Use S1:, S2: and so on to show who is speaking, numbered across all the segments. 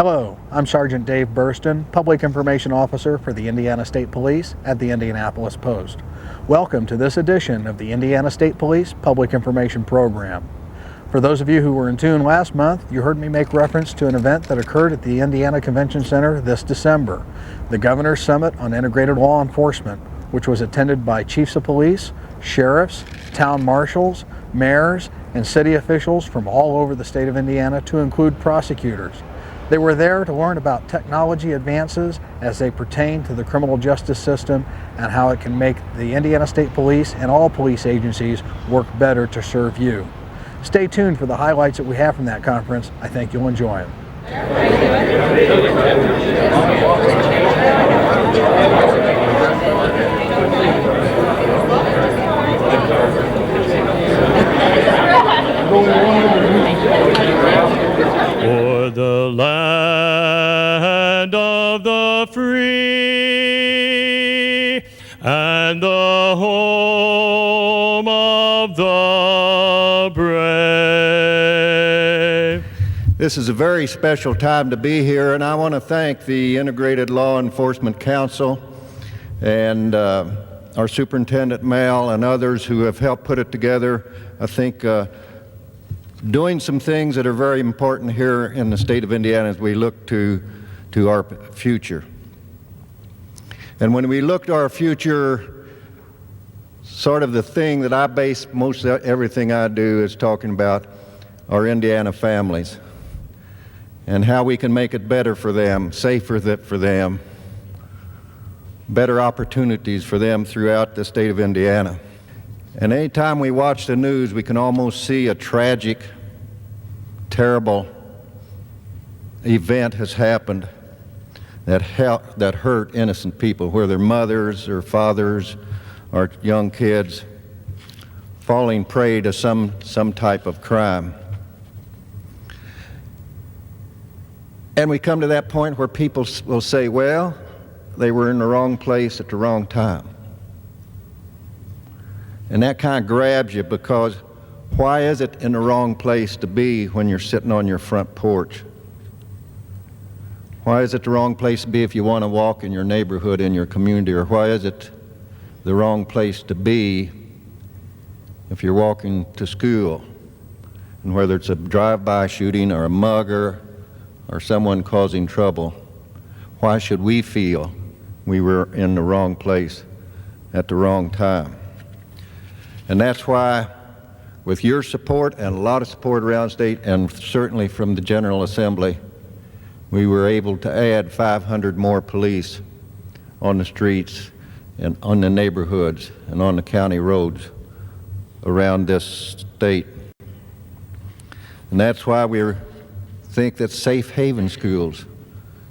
S1: Hello, I'm Sergeant Dave Burston, Public Information Officer for the Indiana State Police at the Indianapolis Post. Welcome to this edition of the Indiana State Police Public Information Program. For those of you who were in tune last month, you heard me make reference to an event that occurred at the Indiana Convention Center this December, the Governor's Summit on Integrated Law Enforcement, which was attended by chiefs of police, sheriffs, town marshals, mayors, and city officials from all over the state of Indiana, to include prosecutors. They were there to learn about technology advances as they pertain to the criminal justice system and how it can make the Indiana State Police and all police agencies work better to serve you. Stay tuned for the highlights that we have from that conference. I think you'll enjoy them.
S2: For the land of the free and the home of the brave.
S3: This is a very special time to be here, and I want to thank the Integrated Law Enforcement Council and our Superintendent Mel and others who have helped put it together. I think doing some things that are very important here in the state of Indiana as we look to our future. And when we look to our future, sort of the thing that I base most everything I do is talking about our Indiana families and how we can make it better for them, safer for them, better opportunities for them throughout the state of Indiana. And anytime we watch the news, we can almost see a tragic, terrible event has happened that hurt innocent people, whether mothers or fathers or young kids falling prey to some type of crime. And we come to that point where people will say, well, they were in the wrong place at the wrong time. And that kind of grabs you, because why is it in the wrong place to be when you're sitting on your front porch? Why is it the wrong place to be if you want to walk in your neighborhood, in your community? Or why is it the wrong place to be if you're walking to school? And whether it's a drive-by shooting or a mugger or someone causing trouble, why should we feel we were in the wrong place at the wrong time? And that's why, with your support and a lot of support around the state, and certainly from the General Assembly, we were able to add 500 more police on the streets and on the neighborhoods and on the county roads around this state. And that's why we think that safe haven schools,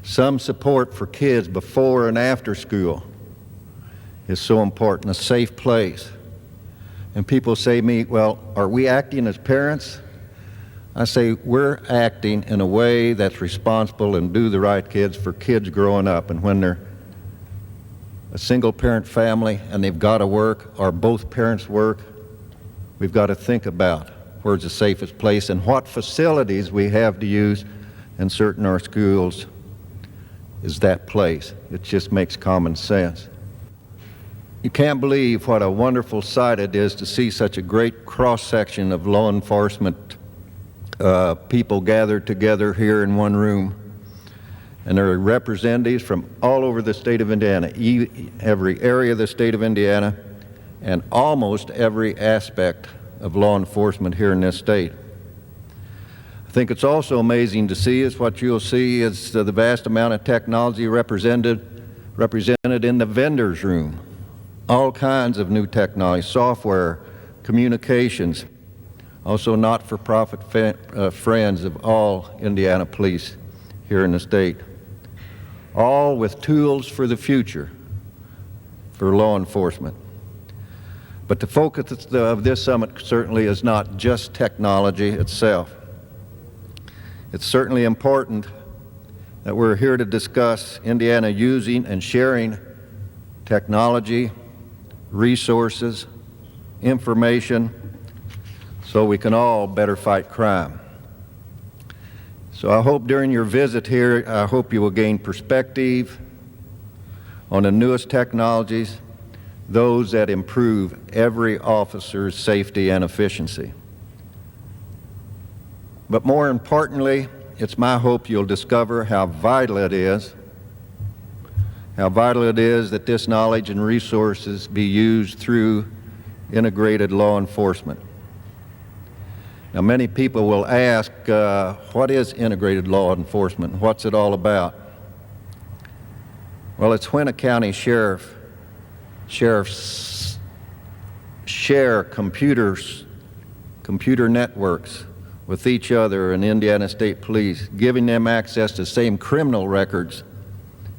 S3: some support for kids before and after school, is so important, a safe place. And people say to me, well, are we acting as parents? I say, we're acting in a way that's responsible and do the right kids for kids growing up. And when they're a single parent family and they've got to work, or both parents work, we've got to think about where's the safest place and what facilities we have to use in certain our schools is that place. It just makes common sense. You can't believe what a wonderful sight it is to see such a great cross-section of law enforcement people gathered together here in one room. And there are representatives from all over the state of Indiana, every area of the state of Indiana, and almost every aspect of law enforcement here in this state. I think it's also amazing to see is what you'll see is the vast amount of technology represented in the vendors room. All kinds of new technology, software, communications, also not-for-profit friends of all Indiana police here in the state, all with tools for the future for law enforcement. But the focus of this summit certainly is not just technology itself. It's certainly important that we're here to discuss Indiana using and sharing technology, resources, information, so we can all better fight crime. So I hope during your visit here, I hope you will gain perspective on the newest technologies, those that improve every officer's safety and efficiency. But more importantly, it's my hope you'll discover how vital it is that this knowledge and resources be used through integrated law enforcement. Now, many people will ask, what is integrated law enforcement? What's it all about? Well, it's when a county sheriffs share computer networks with each other and Indiana State Police, giving them access to the same criminal records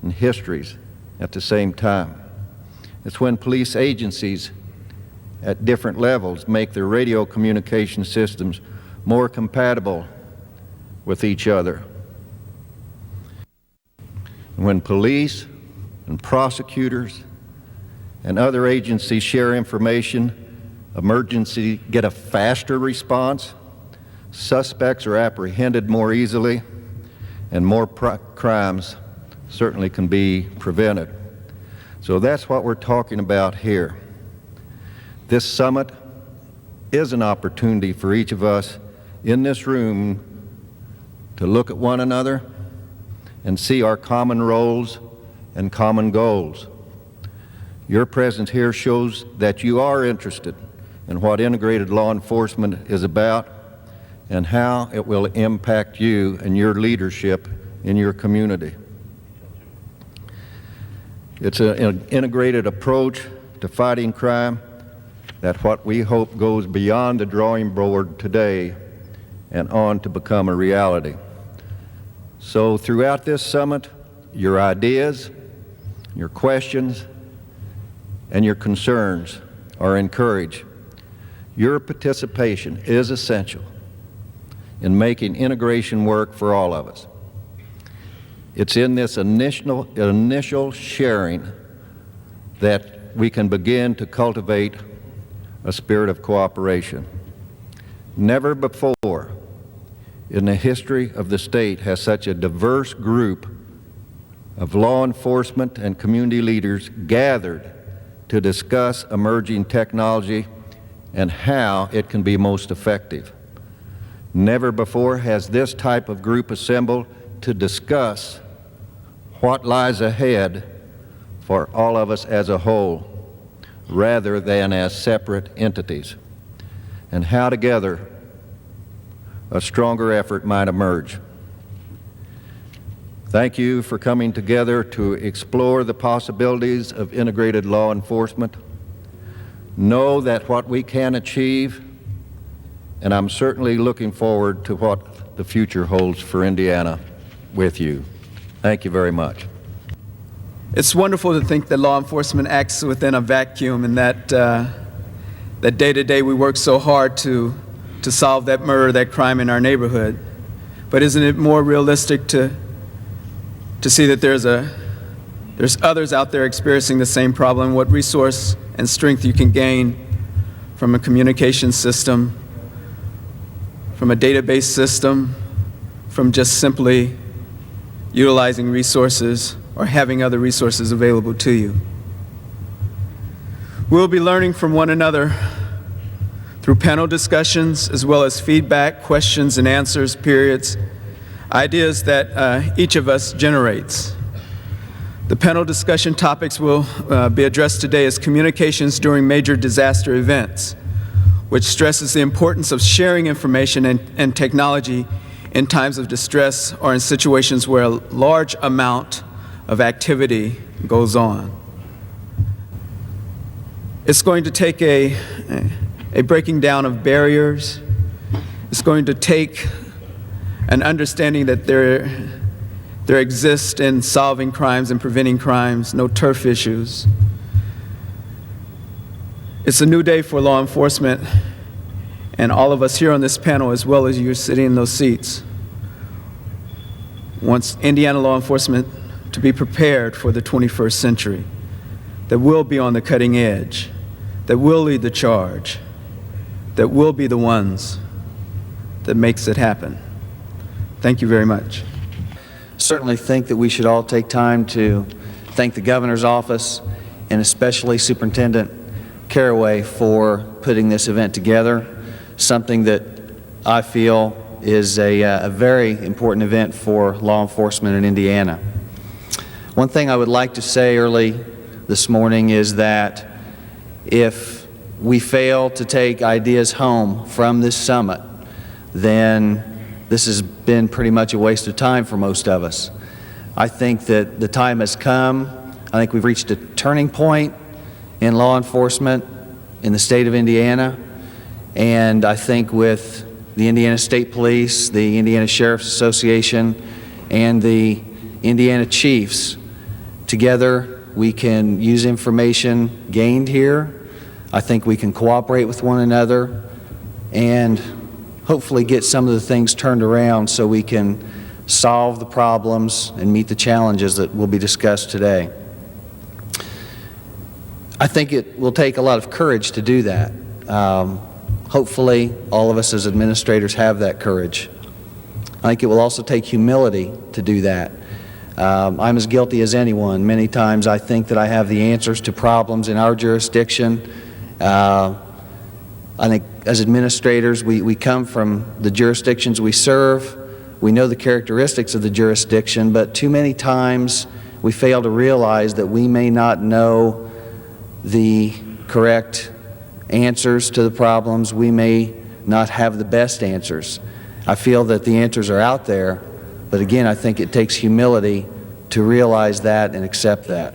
S3: and histories at the same time. It's when police agencies at different levels make their radio communication systems more compatible with each other. And when police and prosecutors and other agencies share information, emergencies get a faster response, suspects are apprehended more easily, and more crimes certainly can be prevented. So that's what we're talking about here. This summit is an opportunity for each of us in this room to look at one another and see our common roles and common goals. Your presence here shows that you are interested in what integrated law enforcement is about and how it will impact you and your leadership in your community. It's an integrated approach to fighting crime that what we hope goes beyond the drawing board today and on to become a reality. So throughout this summit, your ideas, your questions, and your concerns are encouraged. Your participation is essential in making integration work for all of us. It's in this initial sharing that we can begin to cultivate a spirit of cooperation. Never before in the history of the state has such a diverse group of law enforcement and community leaders gathered to discuss emerging technology and how it can be most effective. Never before has this type of group assembled to discuss what lies ahead for all of us as a whole, rather than as separate entities, and how together a stronger effort might emerge. Thank you for coming together to explore the possibilities of integrated law enforcement. Know that what we can achieve, and I'm certainly looking forward to what the future holds for Indiana with you. Thank you very much.
S4: It's wonderful to think that law enforcement acts within a vacuum and that day to day we work so hard to solve that murder, that crime in our neighborhood. But isn't it more realistic to see that there's others out there experiencing the same problem? What resource and strength you can gain from a communication system, from a database system, from just simply utilizing resources or having other resources available to you. We'll be learning from one another through panel discussions as well as feedback, questions and answers, periods, ideas that each of us generates. The panel discussion topics will be addressed today as communications during major disaster events, which stresses the importance of sharing information and technology in times of distress or in situations where a large amount of activity goes on. It's going to take a breaking down of barriers. It's going to take an understanding that there exists in solving crimes and preventing crimes, no turf issues. It's a new day for law enforcement, and all of us here on this panel, as well as you sitting in those seats, wants Indiana law enforcement to be prepared for the 21st century, that will be on the cutting edge, that will lead the charge, that will be the ones that makes it happen. Thank you very much.
S5: Certainly think that we should all take time to thank the governor's office and especially Superintendent Caraway for putting this event together, something that I feel is a very important event for law enforcement in Indiana. One thing I would like to say early this morning is that if we fail to take ideas home from this summit, then this has been pretty much a waste of time for most of us. I think that the time has come. I think we've reached a turning point in law enforcement in the state of Indiana, and I think with the Indiana State Police, the Indiana Sheriff's Association, and the Indiana Chiefs, together we can use information gained here. I think we can cooperate with one another and hopefully get some of the things turned around so we can solve the problems and meet the challenges that will be discussed today. I think it will take a lot of courage to do that. Hopefully, all of us as administrators have that courage. I think it will also take humility to do that. I'm as guilty as anyone. Many times I think that I have the answers to problems in our jurisdiction. I think as administrators, we come from the jurisdictions we serve. We know the characteristics of the jurisdiction, but too many times we fail to realize that we may not know the correct answers to the problems. We may not have the best answers. I feel that the answers are out there, but again, I think it takes humility to realize that and accept that.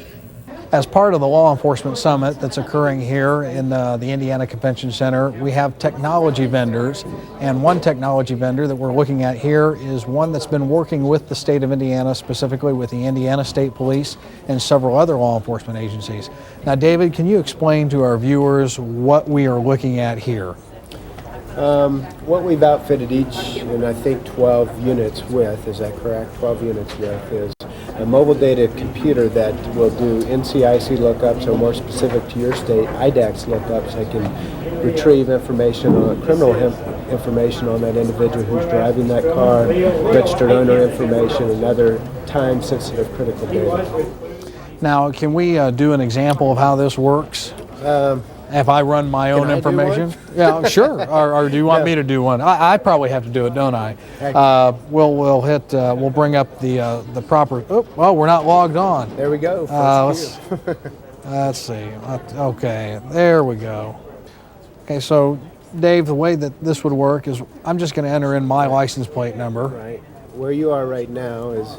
S1: As part of the Law Enforcement Summit that's occurring here in the Indiana Convention Center, we have technology vendors, and one technology vendor that we're looking at here is one that's been working with the state of Indiana, specifically with the Indiana State Police and several other law enforcement agencies. Now, David, can you explain to our viewers what we are looking at here?
S6: What we've outfitted each, and I think 12 units with, is that correct? 12 units with is a mobile data computer that will do NCIC lookups, or more specific to your state, IDAX lookups. I can retrieve information on criminal information on that individual who's driving that car, registered owner information, and other time-sensitive critical data.
S1: Now, can we do an example of how this works? If I run my own information? Yeah, sure. Or do you want me to do one? I probably have to do it, don't I? We'll bring up the proper. Oh, well, we're not logged on.
S6: There we go.
S1: Let's see. Okay, there we go. Okay, so Dave, the way that this would work is I'm just going to enter in my license plate number.
S6: Right. Where you are right now is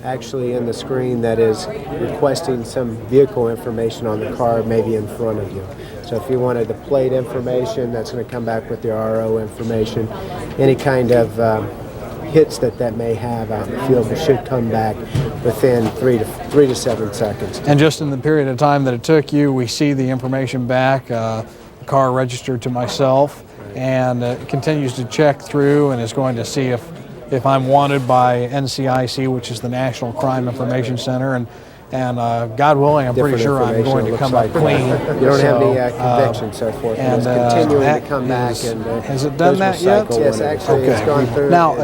S6: actually in the screen that is requesting some vehicle information on the car, maybe in front of you. So if you wanted the plate information, that's going to come back with the RO information. Any kind of hits that may have out in the field, it should come back within 3 to 7 seconds.
S1: And just in the period of time that it took you, we see the information back, the car registered to myself, and it continues to check through and is going to see if I'm wanted by NCIC, which is the National Crime Information Center, and God willing, I'm pretty sure I'm going to come up clean.
S6: You don't have any convictions, so forth. And it's continuing to come back. And
S1: has it done that yet?
S6: Yes, actually, it's gone through.
S1: Now,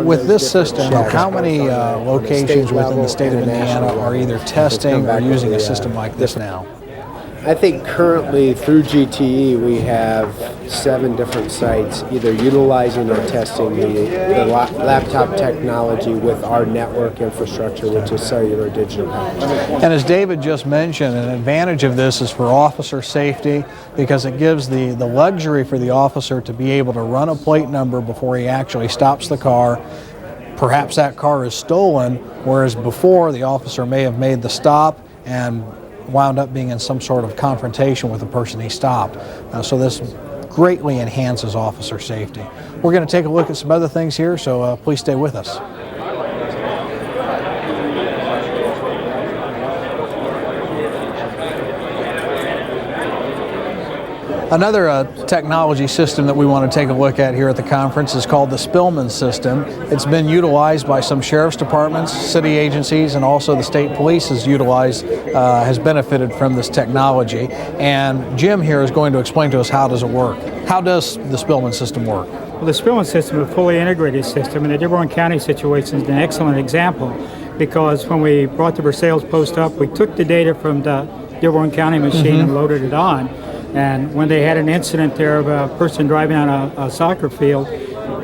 S1: with this system, how many locations within the state of Indiana are either testing or using a system like this now?
S6: I think currently through GTE we have 7 different sites either utilizing or testing the laptop technology with our network infrastructure, which is cellular digital packaging.
S1: And as David just mentioned, an advantage of this is for officer safety because it gives the luxury for the officer to be able to run a plate number before he actually stops the car. Perhaps that car is stolen, whereas before the officer may have made the stop and wound up being in some sort of confrontation with the person he stopped. So this greatly enhances officer safety. We're going to take a look at some other things here, so please stay with us. Another technology system that we want to take a look at here at the conference is called the Spillman system. It's been utilized by some sheriff's departments, city agencies, and also the state police has benefited from this technology. And Jim here is going to explain to us how does it work. How does the Spillman system work?
S7: Well, the Spillman system is a fully integrated system, and the Dearborn County situation is an excellent example because when we brought the Versailles post up, we took the data from the Dearborn County machine and loaded it on. And when they had an incident there of a person driving on a soccer field,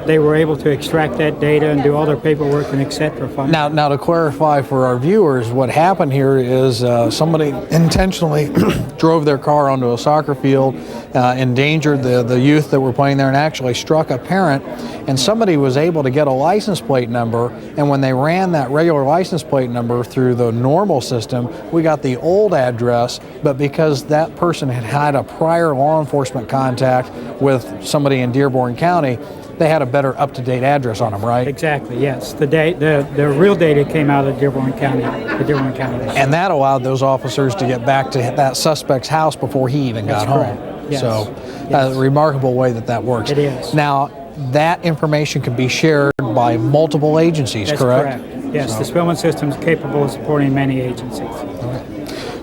S7: they were able to extract that data and do all their paperwork and et cetera.
S1: Now to clarify for our viewers, what happened here is somebody intentionally drove their car onto a soccer field, endangered the youth that were playing there, and actually struck a parent. And somebody was able to get a license plate number, and when they ran that regular license plate number through the normal system, we got the old address, but because that person had had a prior law enforcement contact with somebody in Dearborn County, they had a better up-to-date address on them, right?
S7: Exactly, yes. The real data came out of Dearborn County, the Dearborn County.
S1: And that allowed those officers to get back to that suspect's house before he even got home.
S7: Yes.
S1: So, a remarkable way that works.
S7: It is.
S1: Now, that information can be shared by multiple agencies,
S7: That's
S1: correct?
S7: Yes, the Spillman system is capable of supporting many agencies.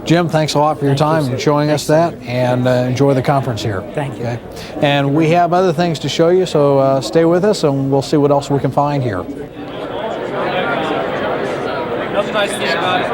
S1: Jim, thanks a lot for your time and showing us that, and enjoy the conference here.
S7: Thank you.
S1: Okay? And we have other things to show you, so stay with us and we'll see what else we can find here.
S8: Another nice thing about it,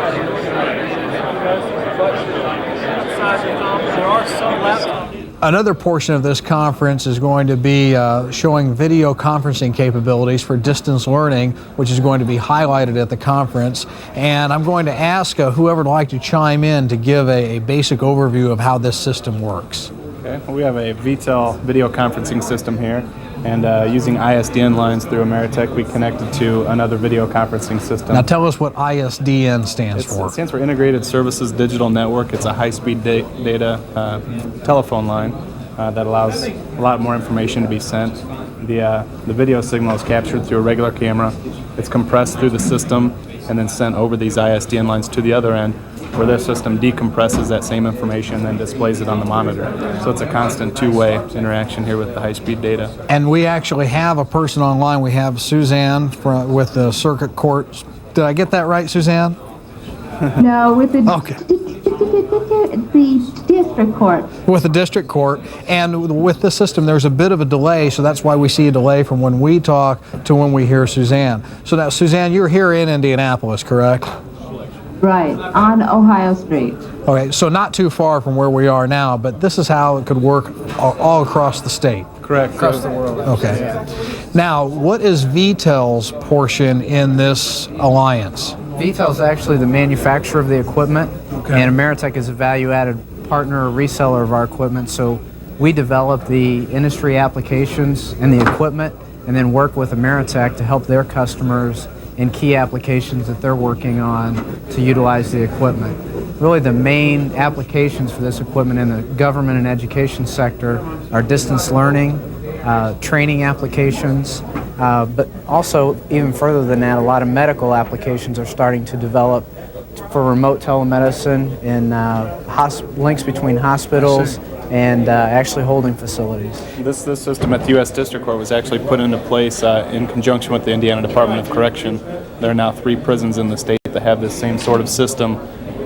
S8: there are some laptops.
S1: Another portion of this conference is going to be showing video conferencing capabilities for distance learning, which is going to be highlighted at the conference. And I'm going to ask whoever would like to chime in to give a basic overview of how this system works.
S9: Okay, well, we have a VTEL video conferencing system here, and using ISDN lines through Ameritech, we connected to another video conferencing system.
S1: Now tell us what ISDN stands for.
S9: It stands for Integrated Services Digital Network. It's a high-speed data telephone line that allows a lot more information to be sent. The video signal is captured through a regular camera. It's compressed through the system and then sent over these ISDN lines to the other end, where their system decompresses that same information and then displays it on the monitor. So it's a constant two-way interaction here with the high-speed data.
S1: And we actually have a person online. We have Suzanne with the circuit court. Did I get that right, Suzanne?
S10: No, with the
S1: Okay.
S10: the district court.
S1: With the district court, and with the system there's a bit of a delay, so that's why we see a delay from when we talk to when we hear Suzanne. So now, Suzanne, you're here in Indianapolis, correct?
S10: Right, on Ohio Street.
S1: Okay, so not too far from where we are now, but this is how it could work all across the state.
S9: Correct. Across the world.
S1: Okay. Now, what is VTEL's portion in this alliance?
S11: VTEL is actually the manufacturer of the equipment, and Ameritech is a value-added partner or reseller of our equipment. So we develop the industry applications and the equipment, and then work with Ameritech to help their customers in key applications that they're working on to utilize the equipment. Really, the main applications for this equipment in the government and education sector are distance learning, training applications, but also even further than that, a lot of medical applications are starting to develop for remote telemedicine and links between hospitals and actually holding facilities.
S9: This system at the U.S. District Court was actually put into place in conjunction with the Indiana Department of Correction. There are now 3 prisons in the state that have this same sort of system,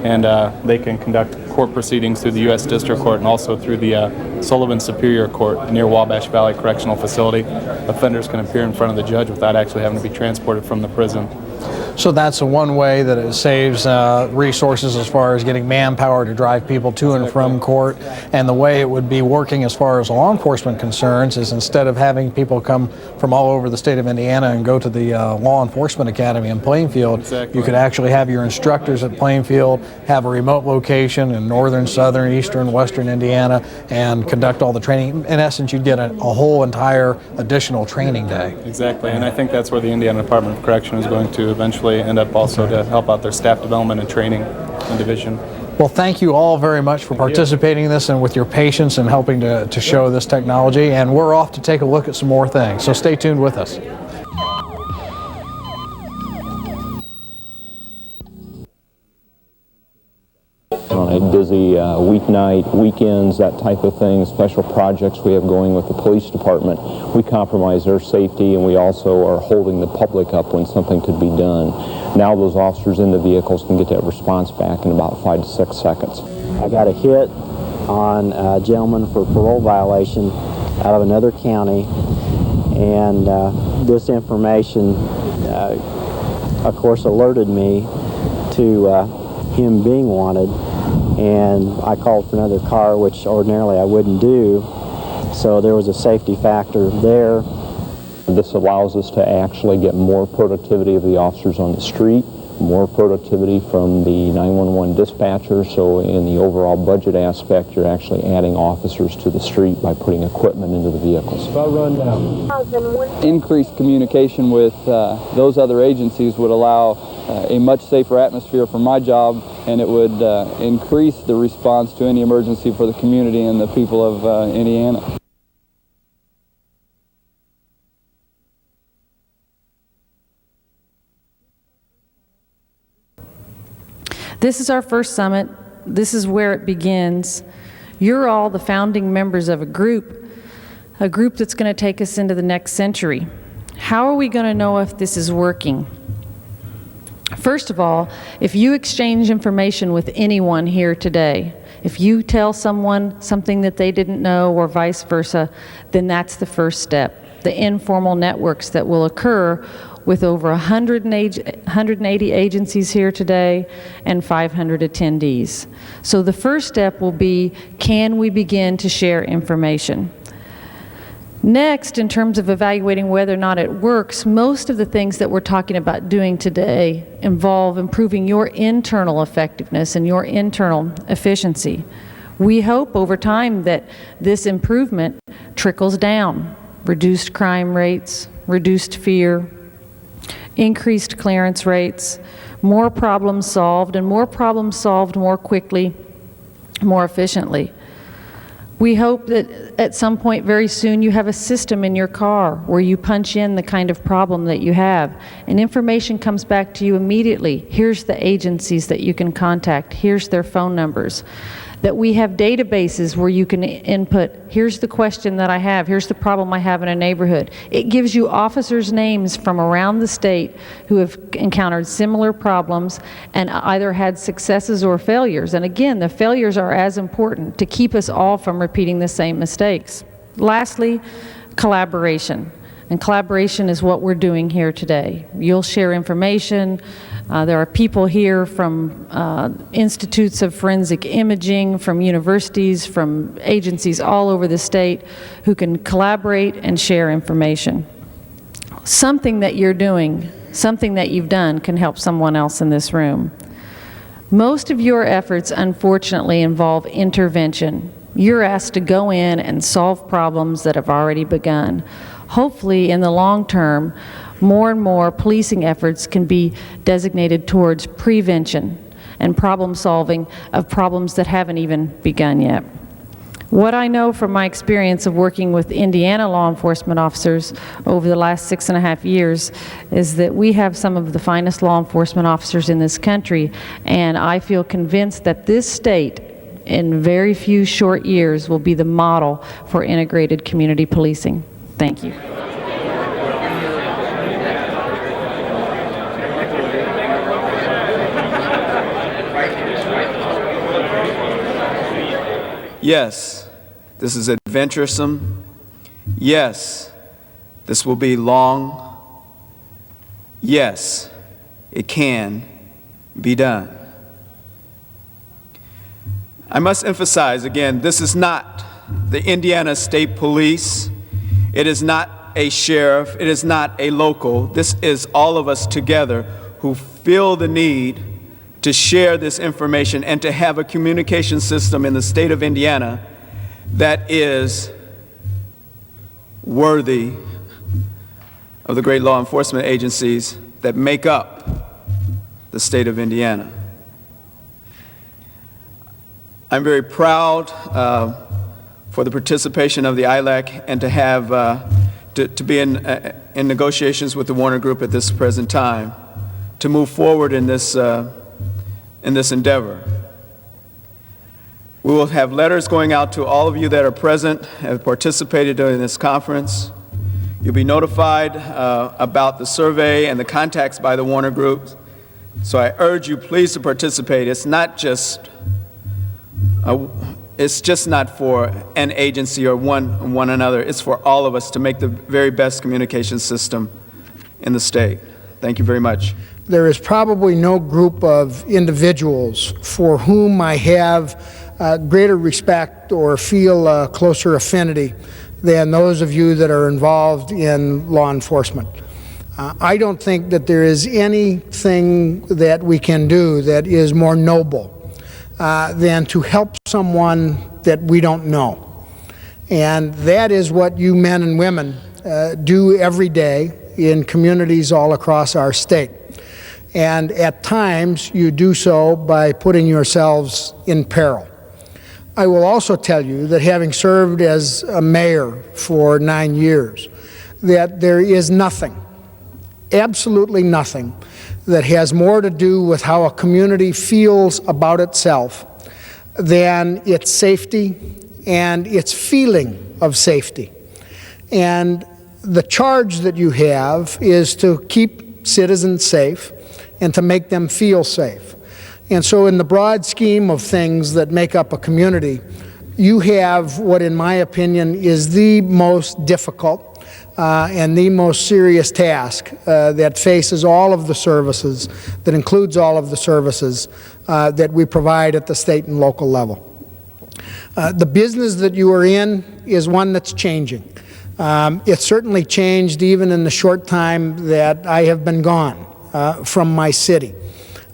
S9: and they can conduct court proceedings through the U.S. District Court and also through the Sullivan Superior Court near Wabash Valley Correctional Facility. Offenders can appear in front of the judge without actually having to be transported from the prison.
S1: So that's one way that it saves resources as far as getting manpower to drive people to and from court. And the way it would be working as far as law enforcement concerns is instead of having people come from all over the state of Indiana and go to the Law Enforcement Academy in Plainfield, you could actually have your instructors at Plainfield have a remote location in northern, southern, eastern, western Indiana and conduct all the training. In essence, you'd get a whole entire additional training day.
S9: Exactly, and I think that's where the Indiana Department of Correction is going to eventually end up also to help out their staff development and training and division.
S1: Well, thank you all very much for participating in this and with your patience and helping to show this technology. And we're off to take a look at some more things, so stay tuned with us.
S12: On a busy weeknight, weekends, that type of thing, special projects we have going with the police department, we compromise their safety, and we also are holding the public up when something could be done. Now those officers in the vehicles can get that response back in about 5 to 6 seconds.
S13: I got a hit on a gentleman for parole violation out of another county, And this information, of course, alerted me to him being wanted, and I called for another car, which ordinarily I wouldn't do, so there was a safety factor there.
S12: This allows us to actually get more productivity of the officers on the street, more productivity from the 911 dispatcher, so in the overall budget aspect, you're actually adding officers to the street by putting equipment into the vehicles.
S14: Increased communication with those other agencies would allow a much safer atmosphere for my job, and it would increase the response to any emergency for the community and the people of Indiana.
S15: This is our first summit. This is where it begins. You're all the founding members of a group that's going to take us into the next century. How are we going to know if this is working? First of all, if you exchange information with anyone here today, if you tell someone something that they didn't know or vice versa, then that's the first step. The informal networks that will occur with over 180 agencies here today and 500 attendees. So the first step will be, can we begin to share information? Next, in terms of evaluating whether or not it works, most of the things that we're talking about doing today involve improving your internal effectiveness and your internal efficiency. We hope over time that this improvement trickles down. Reduced crime rates, reduced fear, increased clearance rates, more problems solved, and more problems solved more quickly, more efficiently. We hope that at some point very soon you have a system in your car where you punch in the kind of problem that you have, and information comes back to you immediately. Here's the agencies that you can contact. Here's their phone numbers. That we have databases where you can input, here's the question that I have, here's the problem I have in a neighborhood. It gives you officers' names from around the state who have encountered similar problems and either had successes or failures. And again, the failures are as important to keep us all from repeating the same mistakes. Lastly, collaboration. And collaboration is what we're doing here today. You'll share information. There are people here from institutes of forensic imaging, from universities, from agencies all over the state who can collaborate and share information. Something that you're doing, something that you've done can help someone else in this room. Most of your efforts, unfortunately, involve intervention. You're asked to go in and solve problems that have already begun. Hopefully, in the long term, more and more policing efforts can be designated towards prevention and problem solving of problems that haven't even begun yet. What I know from my experience of working with Indiana law enforcement officers over the last 6.5 years is that we have some of the finest law enforcement officers in this country, and I feel convinced that this state in very few short years will be the model for integrated community policing. Thank you.
S4: Yes, this is adventuresome. Yes, this will be long. Yes, it can be done. I must emphasize again, this is not the Indiana State Police. It is not a sheriff. It is not a local. This is all of us together who feel the need to share this information and to have a communication system in the state of Indiana that is worthy of the great law enforcement agencies that make up the state of Indiana. I'm very proud for the participation of the ILAC and to have to be in negotiations with the Warner Group at this present time to move forward in this endeavor. We will have letters going out to all of you that are present, have participated in this conference. You'll be notified about the survey and the contacts by the Warner Group. So I urge you please to participate. It's not just it's just not for an agency or one another. It's for all of us to make the very best communication system in the state. Thank you very much.
S16: There is probably no group of individuals for whom I have greater respect or feel a closer affinity than those of you that are involved in law enforcement. I don't think that there is anything that we can do that is more noble than to help someone that we don't know. And that is what you men and women do every day in communities all across our state. And at times you do so by putting yourselves in peril. I will also tell you that having served as a mayor for 9 years, that there is nothing, absolutely nothing, that has more to do with how a community feels about itself than its safety and its feeling of safety. And the charge that you have is to keep citizens safe and to make them feel safe. And so in the broad scheme of things that make up a community, you have what, in my opinion, is the most difficult and the most serious task that faces all of the services, that includes all of the services that we provide at the state and local level. The business that you are in is one that's changing. It's certainly changed even in the short time that I have been gone from my city.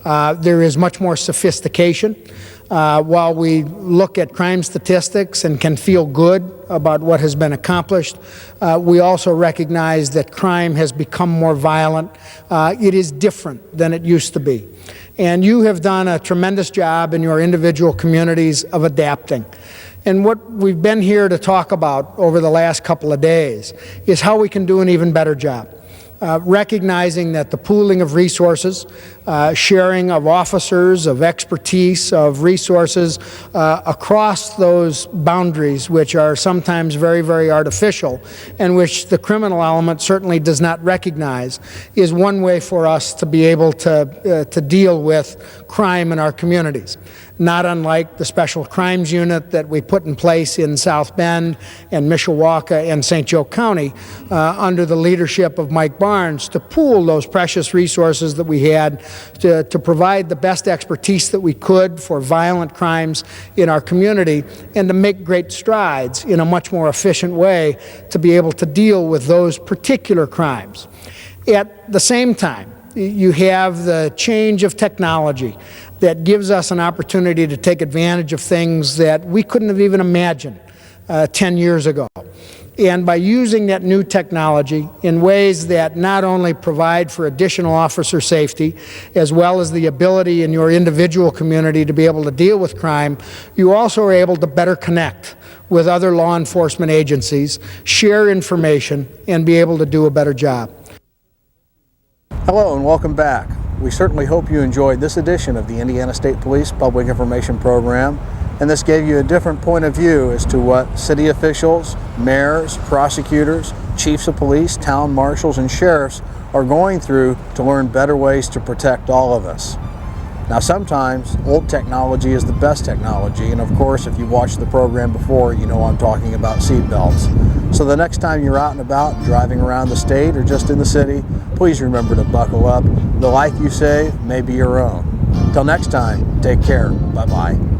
S16: There is much more sophistication. While we look at crime statistics and can feel good about what has been accomplished, we also recognize that crime has become more violent. It is different than it used to be. And you have done a tremendous job in your individual communities of adapting. And what we've been here to talk about over the last couple of days is how we can do an even better job. Recognizing that the pooling of resources, sharing of officers, of expertise, of resources across those boundaries, which are sometimes very, very artificial, and which the criminal element certainly does not recognize, is one way for us to be able to deal with crime in our communities. Not unlike the Special Crimes Unit that we put in place in South Bend and Mishawaka and St. Joe County under the leadership of Mike Barnes, to pool those precious resources that we had to provide the best expertise that we could for violent crimes in our community, and to make great strides in a much more efficient way to be able to deal with those particular crimes. At the same time, you have the change of technology that gives us an opportunity to take advantage of things that we couldn't have even imagined 10 years ago. And by using that new technology in ways that not only provide for additional officer safety, as well as the ability in your individual community to be able to deal with crime, you also are able to better connect with other law enforcement agencies, share information, and be able to do a better job.
S1: Hello and welcome back. We certainly hope you enjoyed this edition of the Indiana State Police Public Information Program, and this gave you a different point of view as to what city officials, mayors, prosecutors, chiefs of police, town marshals, and sheriffs are going through to learn better ways to protect all of us. Now, sometimes old technology is the best technology, and of course, if you watched the program before, you know I'm talking about seat belts. So the next time you're out and about, driving around the state or just in the city, please remember to buckle up. The life you save may be your own. Till next time, take care. Bye-bye.